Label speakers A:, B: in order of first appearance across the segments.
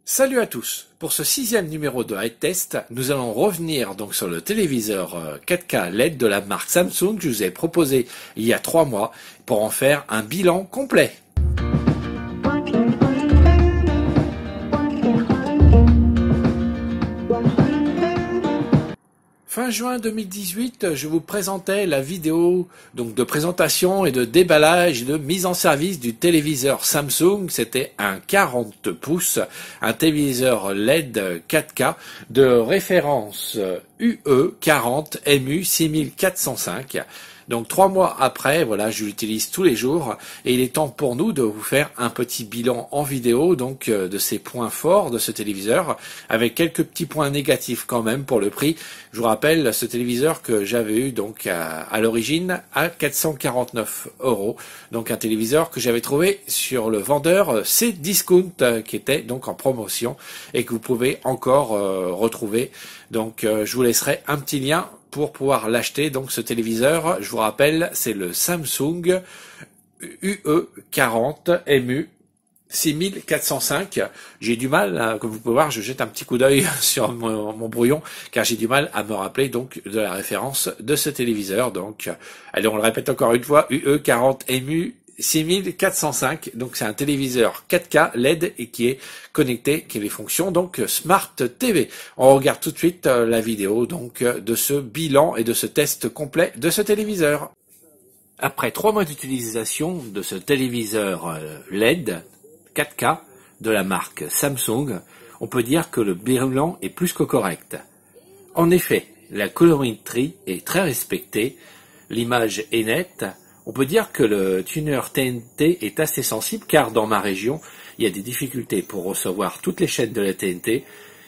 A: Salut à tous. Pour ce 6e numéro de High Test, nous allons revenir donc sur le téléviseur 4K LED de la marque Samsung que je vous ai proposé il y a 3 mois pour en faire un bilan complet. Fin juin 2018, je vous présentais la vidéo donc de présentation et de déballage et de mise en service du téléviseur Samsung. C'était un 40 pouces, un téléviseur LED 4K de référence UE40 MU 6405. Donc 3 mois après, voilà, je l'utilise tous les jours et il est temps pour nous de vous faire un petit bilan en vidéo donc de ces points forts de ce téléviseur avec quelques petits points négatifs quand même pour le prix. Je vous rappelle ce téléviseur que j'avais eu donc à l'origine à 449 €. Donc un téléviseur que j'avais trouvé sur le vendeur Cdiscount qui était donc en promotion et que vous pouvez encore retrouver. Donc je vous laisserai un petit lien pour pouvoir l'acheter. Donc ce téléviseur, je vous rappelle, c'est le Samsung UE40 MU 6405. J'ai du mal, comme vous pouvez voir, je jette un petit coup d'œil sur mon brouillon, car j'ai du mal à me rappeler donc de la référence de ce téléviseur. Donc, allez, on le répète encore une fois, UE40 MU 6405, donc c'est un téléviseur 4K LED et qui est connecté, qui a les fonctions donc Smart TV. On regarde tout de suite la vidéo donc de ce bilan et de ce test complet de ce téléviseur. Après 3 mois d'utilisation de ce téléviseur LED 4K de la marque Samsung, on peut dire que le bilan est plus que correct. En effet, la colorimétrie est très respectée, l'image est nette. On peut dire que le tuner TNT est assez sensible car dans ma région, il y a des difficultés pour recevoir toutes les chaînes de la TNT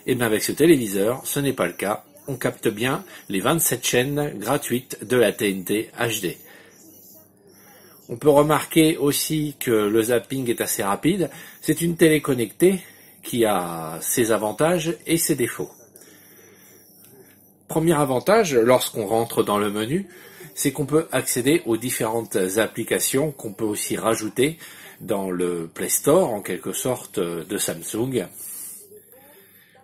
A: et bien avec ce téléviseur, ce n'est pas le cas. On capte bien les 27 chaînes gratuites de la TNT HD. On peut remarquer aussi que le zapping est assez rapide. C'est une télé connectée qui a ses avantages et ses défauts. Premier avantage, lorsqu'on rentre dans le menu, c'est qu'on peut accéder aux différentes applications qu'on peut aussi rajouter dans le Play Store, en quelque sorte, de Samsung.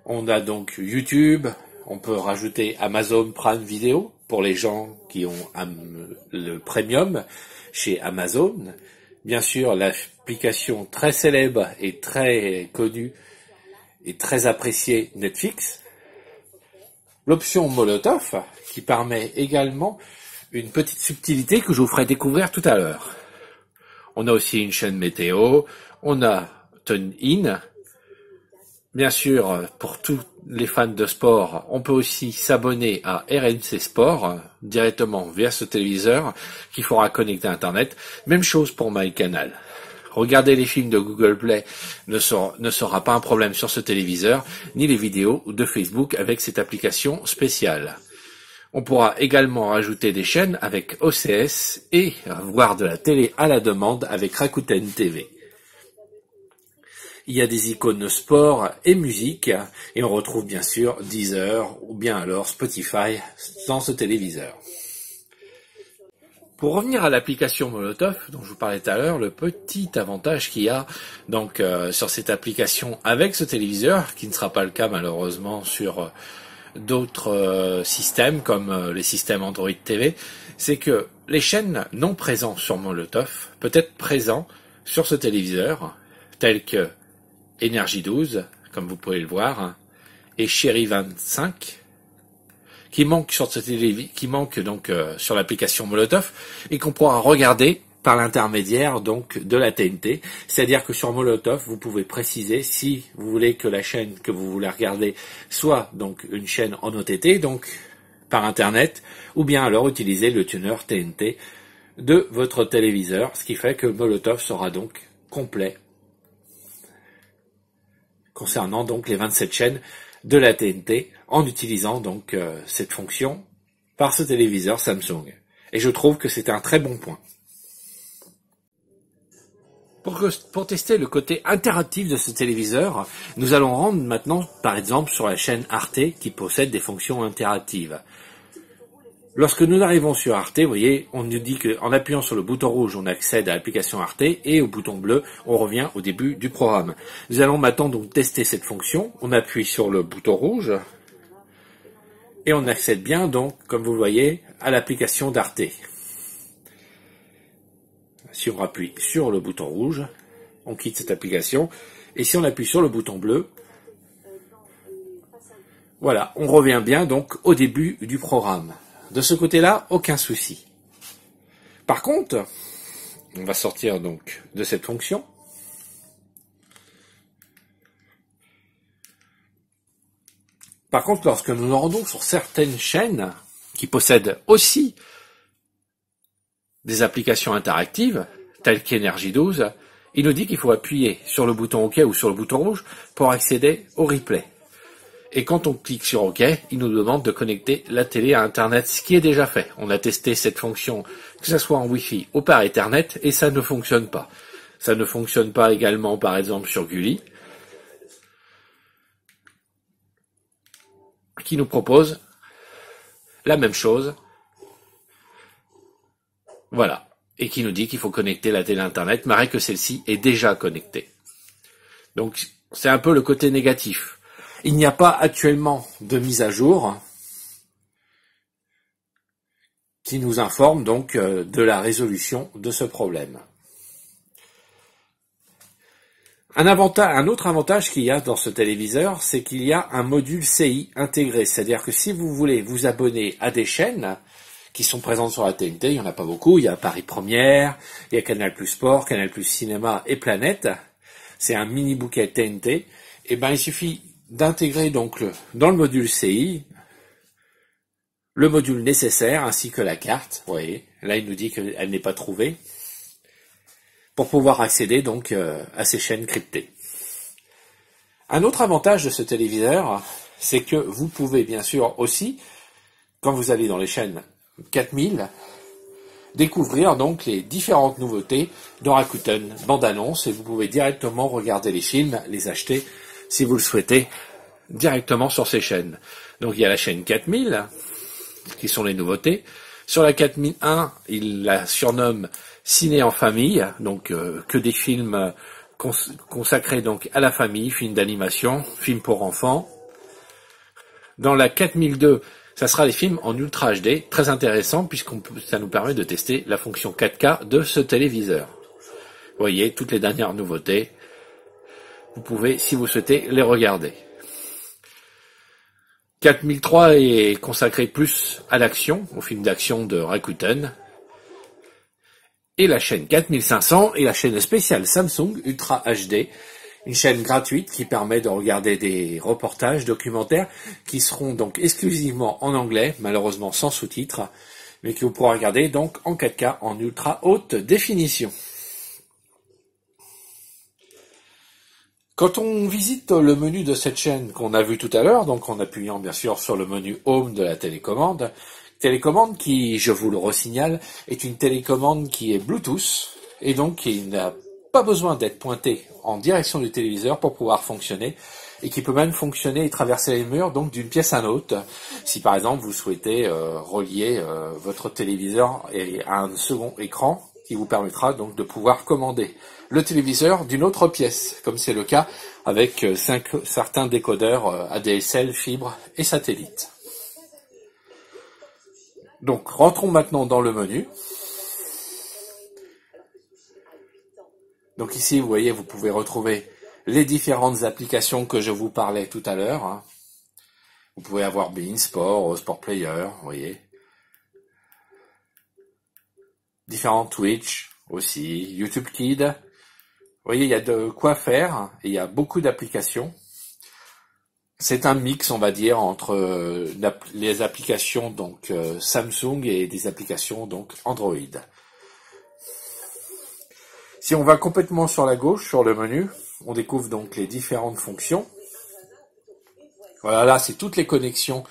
A: On a donc YouTube, on peut rajouter Amazon Prime Video pour les gens qui ont le Premium chez Amazon. Bien sûr, l'application très célèbre et très connue et très appréciée Netflix. L'option Molotov, qui permet également une petite subtilité que je vous ferai découvrir tout à l'heure. On a aussi une chaîne météo, on a TuneIn. Bien sûr, pour tous les fans de sport, on peut aussi s'abonner à RMC Sport directement via ce téléviseur qu'il faudra connecter à Internet. Même chose pour MyCanal. Regarder les films de Google Play ne sera pas un problème sur ce téléviseur, ni les vidéos de Facebook avec cette application spéciale. On pourra également rajouter des chaînes avec OCS et voir de la télé à la demande avec Rakuten TV. Il y a des icônes sport et musique et on retrouve bien sûr Deezer ou bien alors Spotify dans ce téléviseur. Pour revenir à l'application Molotov dont je vous parlais tout à l'heure, le petit avantage qu'il y a donc sur cette application avec ce téléviseur, qui ne sera pas le cas malheureusement sur d'autres systèmes comme les systèmes Android TV, c'est que les chaînes non présentes sur Molotov peuvent être présentes sur ce téléviseur, telles que Énergie 12, comme vous pouvez le voir, et Chéri 25, qui manquent sur sur l'application Molotov et qu'on pourra regarder par l'intermédiaire donc de la TNT, c'est-à-dire que sur Molotov, vous pouvez préciser si vous voulez que la chaîne que vous voulez regarder soit donc une chaîne en OTT, donc par Internet, ou bien alors utiliser le tuner TNT de votre téléviseur, ce qui fait que Molotov sera donc complet concernant donc les 27 chaînes de la TNT en utilisant donc cette fonction par ce téléviseur Samsung. Et je trouve que c'est un très bon point. Pour tester le côté interactif de ce téléviseur, nous allons rendre maintenant, par exemple, sur la chaîne Arte qui possède des fonctions interactives. Lorsque nous arrivons sur Arte, vous voyez, on nous dit qu'en appuyant sur le bouton rouge, on accède à l'application Arte, et au bouton bleu, on revient au début du programme. Nous allons maintenant donc tester cette fonction. On appuie sur le bouton rouge, et on accède bien donc, comme vous le voyez, à l'application d'Arte. Si on appuie sur le bouton rouge, on quitte cette application, et si on appuie sur le bouton bleu, voilà, on revient bien donc au début du programme. De ce côté-là, aucun souci. Par contre, on va sortir donc de cette fonction. Par contre, lorsque nous nous rendons sur certaines chaînes qui possèdent aussi des applications interactives, telles qu'Energy 12, il nous dit qu'il faut appuyer sur le bouton OK ou sur le bouton rouge pour accéder au replay. Et quand on clique sur OK, il nous demande de connecter la télé à Internet, ce qui est déjà fait. On a testé cette fonction, que ce soit en Wi-Fi ou par Ethernet, et ça ne fonctionne pas. Ça ne fonctionne pas également, par exemple, sur Gulli, qui nous propose la même chose. Voilà. Et qui nous dit qu'il faut connecter la télé à Internet, malgré que celle-ci est déjà connectée. Donc, c'est un peu le côté négatif. Il n'y a pas actuellement de mise à jour qui nous informe donc de la résolution de ce problème. Un autre avantage qu'il y a dans ce téléviseur, c'est qu'il y a un module CI intégré. C'est-à-dire que si vous voulez vous abonner à des chaînes qui sont présentes sur la TNT, il n'y en a pas beaucoup, il y a Paris Première, il y a Canal Plus Sport, Canal Plus Cinéma et Planète. C'est un mini bouquet TNT. Et ben il suffit d'intégrer donc dans le module CI le module nécessaire ainsi que la carte. Vous voyez, là il nous dit qu'elle n'est pas trouvée, pour pouvoir accéder donc à ces chaînes cryptées. Un autre avantage de ce téléviseur, c'est que vous pouvez bien sûr aussi, quand vous allez dans les chaînes 4000, découvrir donc les différentes nouveautés de Rakuten bande-annonce, et vous pouvez directement regarder les films, les acheter si vous le souhaitez, directement sur ces chaînes. Donc il y a la chaîne 4000, qui sont les nouveautés. Sur la 4001, il la surnomme Ciné en famille, donc que des films consacrés donc à la famille, films d'animation, films pour enfants. Dans la 4002, ça sera les films en Ultra HD, très intéressant puisque ça nous permet de tester la fonction 4K de ce téléviseur. Vous voyez, toutes les dernières nouveautés. Vous pouvez, si vous souhaitez, les regarder. 4003 est consacré plus à l'action, aux films d'action de Rakuten. Et la chaîne 4500 est la chaîne spéciale Samsung Ultra HD, une chaîne gratuite qui permet de regarder des reportages, documentaires, qui seront donc exclusivement en anglais, malheureusement sans sous-titres, mais que vous pourrez regarder donc en 4K en ultra haute définition. Quand on visite le menu de cette chaîne qu'on a vu tout à l'heure, donc en appuyant bien sûr sur le menu Home de la télécommande qui, je vous le resignale, est une télécommande qui est Bluetooth, et donc qui n'a pas besoin d'être pointée en direction du téléviseur pour pouvoir fonctionner, et qui peut même fonctionner et traverser les murs donc d'une pièce à une autre, si par exemple vous souhaitez relier votre téléviseur à un second écran, qui vous permettra donc de pouvoir commander le téléviseur d'une autre pièce, comme c'est le cas avec certains décodeurs ADSL, fibre et satellite. Donc rentrons maintenant dans le menu. Donc ici, vous voyez, vous pouvez retrouver les différentes applications que je vous parlais tout à l'heure. Vous pouvez avoir beIN Sport, Sport Player, vous voyez. Différents Twitch aussi, YouTube Kids. Vous voyez, il y a de quoi faire, et il y a beaucoup d'applications. C'est un mix, on va dire, entre les applications donc Samsung et des applications donc Android. Si on va complètement sur la gauche, sur le menu, on découvre donc les différentes fonctions. Voilà, là, c'est toutes les connexions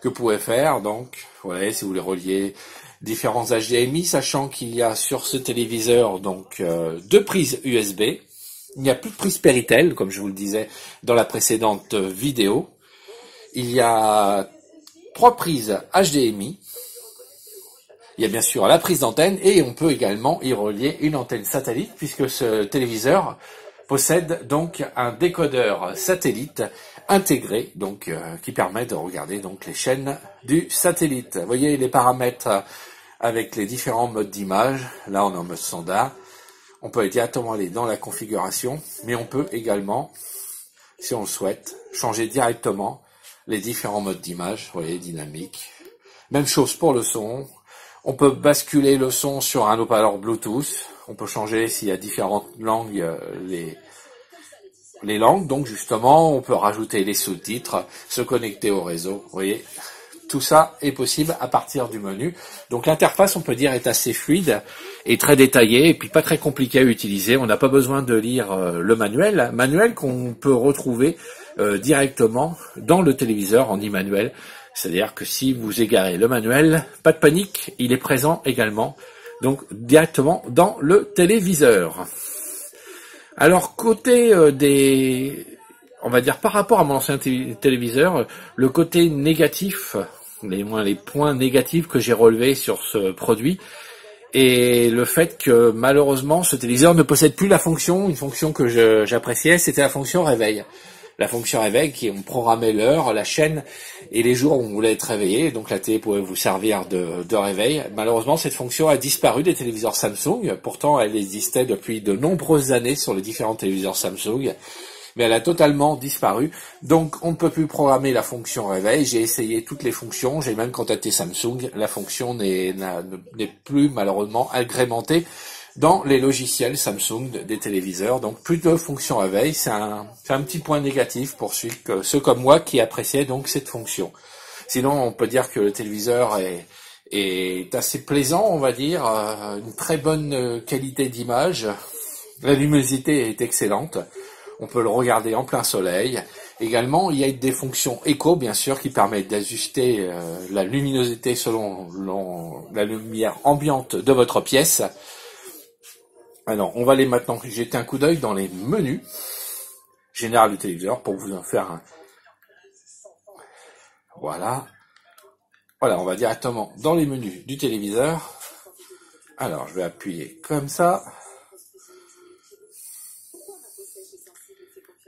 A: que vous pouvez faire. Donc, voilà, si vous voulez relier différents HDMI, sachant qu'il y a sur ce téléviseur donc 2 prises USB. Il n'y a plus de prise Péritel, comme je vous le disais dans la précédente vidéo. Il y a 3 prises HDMI. Il y a bien sûr la prise d'antenne et on peut également y relier une antenne satellite puisque ce téléviseur possède donc un décodeur satellite intégré donc qui permet de regarder donc les chaînes du satellite. Vous voyez les paramètres avec les différents modes d'image. Là on est en mode standard. On peut directement aller dans la configuration, mais on peut également, si on le souhaite, changer directement les différents modes d'image. Vous voyez, dynamique. Même chose pour le son. On peut basculer le son sur un haut-parleur Bluetooth. On peut changer s'il y a différentes langues, les langues. Donc justement, on peut rajouter les sous-titres, se connecter au réseau. Vous voyez, tout ça est possible à partir du menu. Donc l'interface, on peut dire, est assez fluide et très détaillée et puis pas très compliquée à utiliser. On n'a pas besoin de lire le manuel qu'on peut retrouver directement dans le téléviseur en e-manuel. C'est-à-dire que si vous égarez le manuel, pas de panique, il est présent également, donc directement dans le téléviseur. Alors côté on va dire par rapport à mon ancien téléviseur, le côté négatif, les points négatifs que j'ai relevés sur ce produit, et le fait que malheureusement ce téléviseur ne possède plus une fonction que j'appréciais, c'était la fonction réveil. La fonction réveil qui on programmait l'heure, la chaîne et les jours où on voulait être réveillé, donc la télé pouvait vous servir de réveil. Malheureusement, cette fonction a disparu des téléviseurs Samsung. Pourtant, elle existait depuis de nombreuses années sur les différents téléviseurs Samsung, mais elle a totalement disparu. Donc, on ne peut plus programmer la fonction réveil. J'ai essayé toutes les fonctions, j'ai même contacté Samsung. La fonction n'est plus malheureusement agrémentée dans les logiciels Samsung des téléviseurs, donc plus de fonction réveil, c'est un petit point négatif pour ceux comme moi qui appréciaient donc cette fonction. Sinon, on peut dire que le téléviseur est assez plaisant, on va dire, une très bonne qualité d'image, la luminosité est excellente, on peut le regarder en plein soleil. Également, il y a des fonctions éco, bien sûr, qui permettent d'ajuster la luminosité selon la lumière ambiante de votre pièce. Alors, on va aller maintenant jeter un coup d'œil dans les menus général du téléviseur pour vous en faire un. Voilà. Voilà, on va directement dans les menus du téléviseur. Alors, je vais appuyer comme ça.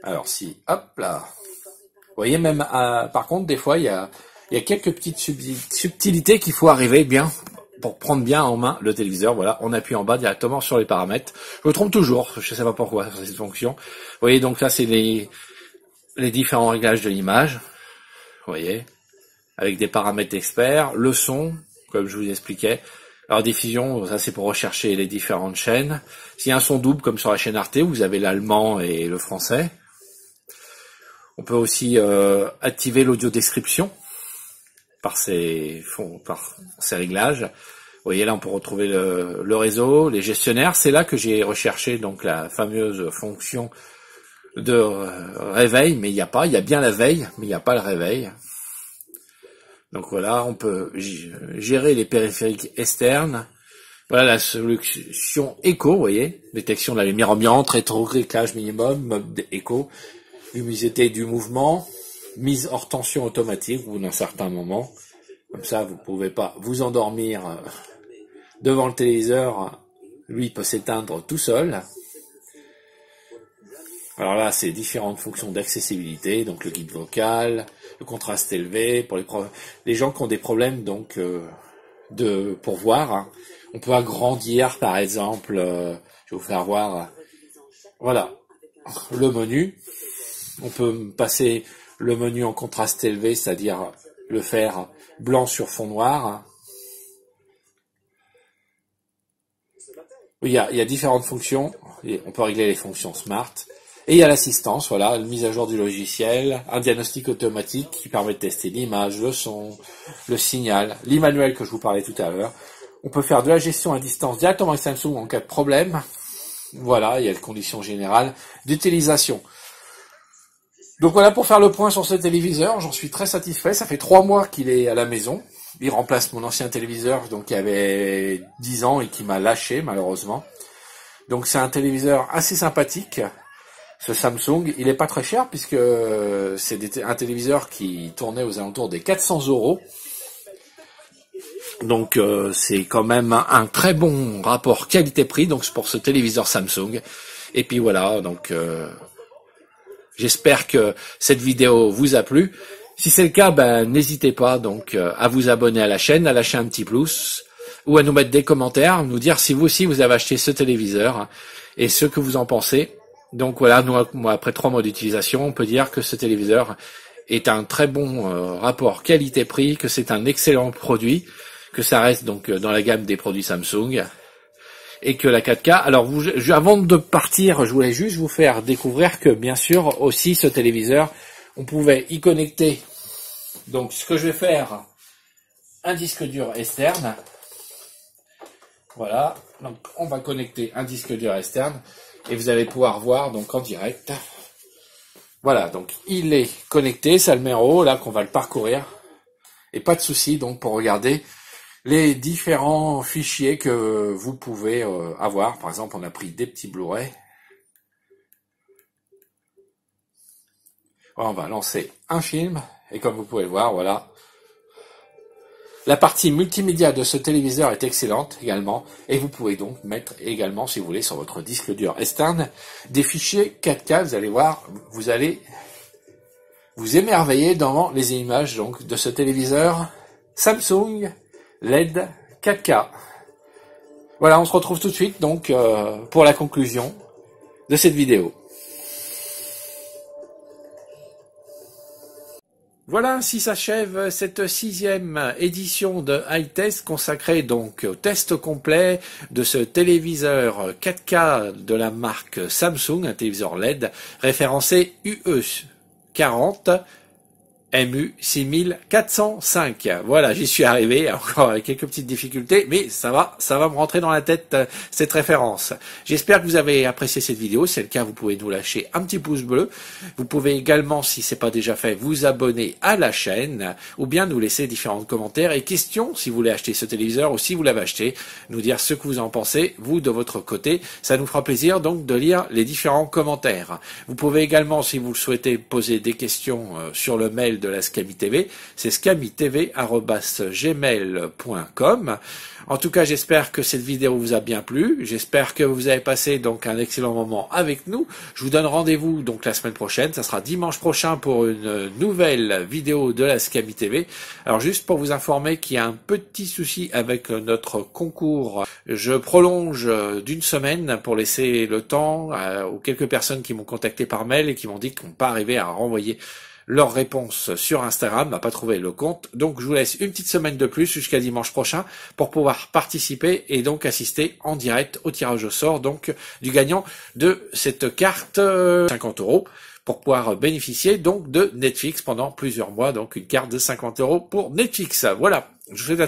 A: Alors, si, hop là. Vous voyez, même, par contre, des fois, il y a quelques petites subtilités qu'il faut arriver bien pour prendre bien en main le téléviseur. Voilà, on appuie en bas directement sur les paramètres. Je me trompe toujours, je ne sais pas pourquoi, sur cette fonction. Vous voyez, donc là, c'est les différents réglages de l'image. Vous voyez, avec des paramètres experts. Le son, comme je vous expliquais. Alors, diffusion, ça c'est pour rechercher les différentes chaînes. S'il y a un son double, comme sur la chaîne Arte, vous avez l'allemand et le français. On peut aussi activer l'audio description par ces réglages. Vous voyez là, on peut retrouver le réseau, les gestionnaires. C'est là que j'ai recherché donc la fameuse fonction de réveil, mais il n'y a pas. Il y a bien la veille, mais il n'y a pas le réveil. Donc voilà, on peut gérer les périphériques externes. Voilà la solution éco, vous voyez, détection de la lumière ambiante, rétro-réglage minimum, mode éco, luminosité du mouvement, mise hors tension automatique ou d'un certain moment. Comme ça, vous ne pouvez pas vous endormir devant le téléviseur. Lui, il peut s'éteindre tout seul. Alors là, c'est différentes fonctions d'accessibilité, donc le guide vocal, le contraste élevé, pour les gens qui ont des problèmes donc pour voir. Hein. On peut agrandir, par exemple, je vais vous faire voir, voilà, le menu. On peut passer le menu en contraste élevé, c'est-à-dire le faire blanc sur fond noir. Il y a différentes fonctions. On peut régler les fonctions Smart. Et il y a l'assistance, voilà, une mise à jour du logiciel, un diagnostic automatique qui permet de tester l'image, le son, le signal, l'e-manuel que je vous parlais tout à l'heure. On peut faire de la gestion à distance directement avec Samsung en cas de problème. Voilà, il y a les conditions générales d'utilisation. Donc voilà pour faire le point sur ce téléviseur, j'en suis très satisfait. Ça fait 3 mois qu'il est à la maison. Il remplace mon ancien téléviseur donc qui avait 10 ans et qui m'a lâché malheureusement. Donc c'est un téléviseur assez sympathique. Ce Samsung, il est pas très cher puisque c'est un téléviseur qui tournait aux alentours des 400 €. Donc c'est quand même un très bon rapport qualité-prix donc pour ce téléviseur Samsung. Et puis voilà, donc j'espère que cette vidéo vous a plu. Si c'est le cas, ben n'hésitez pas donc à vous abonner à la chaîne, à lâcher un petit pouce ou à nous mettre des commentaires, nous dire si vous aussi vous avez acheté ce téléviseur et ce que vous en pensez. Donc voilà, nous après 3 mois d'utilisation, on peut dire que ce téléviseur est un très bon rapport qualité-prix, que c'est un excellent produit, que ça reste donc dans la gamme des produits Samsung, et que la 4K... Alors, avant de partir, je voulais juste vous faire découvrir que, bien sûr, aussi, ce téléviseur, on pouvait y connecter. Donc, ce que je vais faire, un disque dur externe. Voilà, donc on va connecter un disque dur externe, et vous allez pouvoir voir, donc en direct... Voilà, donc il est connecté, ça le met en haut, là qu'on va le parcourir. Et pas de souci donc pour regarder les différents fichiers que vous pouvez avoir. Par exemple, on a pris des petits Blu-ray. On va lancer un film, et comme vous pouvez le voir, voilà. La partie multimédia de ce téléviseur est excellente également, et vous pouvez donc mettre également, si vous voulez, sur votre disque dur externe, des fichiers 4K, vous allez voir, vous allez vous émerveiller devant les images donc de ce téléviseur Samsung LED 4K. Voilà, on se retrouve tout de suite donc pour la conclusion de cette vidéo. Voilà, ainsi s'achève cette 6e édition de iTest consacrée donc au test complet de ce téléviseur 4K de la marque Samsung, un téléviseur LED référencé UE40 MU6405. Voilà, j'y suis arrivé, encore avec quelques petites difficultés, mais ça va me rentrer dans la tête cette référence. J'espère que vous avez apprécié cette vidéo. Si c'est le cas, vous pouvez nous lâcher un petit pouce bleu. Vous pouvez également, si c'est pas déjà fait, vous abonner à la chaîne, ou bien nous laisser différents commentaires et questions si vous voulez acheter ce téléviseur ou si vous l'avez acheté, nous dire ce que vous en pensez, vous de votre côté. Ça nous fera plaisir donc de lire les différents commentaires. Vous pouvez également, si vous le souhaitez, poser des questions sur le mail de la Scami TV, c'est scamitv@gmail.com. En tout cas, j'espère que cette vidéo vous a bien plu. J'espère que vous avez passé donc un excellent moment avec nous. Je vous donne rendez-vous donc la semaine prochaine. Ça sera dimanche prochain pour une nouvelle vidéo de la Scami TV. Alors juste pour vous informer qu'il y a un petit souci avec notre concours. Je prolonge d'une semaine pour laisser le temps aux quelques personnes qui m'ont contacté par mail et qui m'ont dit qu'ils n'ont pas arrivé à renvoyer leur réponse sur Instagram, n'a pas trouvé le compte. Donc je vous laisse une petite semaine de plus jusqu'à dimanche prochain pour pouvoir participer et donc assister en direct au tirage au sort donc du gagnant de cette carte 50 € pour pouvoir bénéficier donc de Netflix pendant plusieurs mois, donc une carte de 50 € pour Netflix. Voilà. Je vous souhaite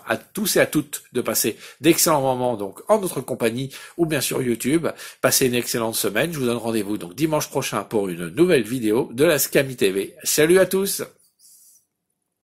A: à tous et à toutes de passer d'excellents moments donc en notre compagnie ou bien sur YouTube. Passez une excellente semaine. Je vous donne rendez-vous donc dimanche prochain pour une nouvelle vidéo de la Scami TV. Salut à tous!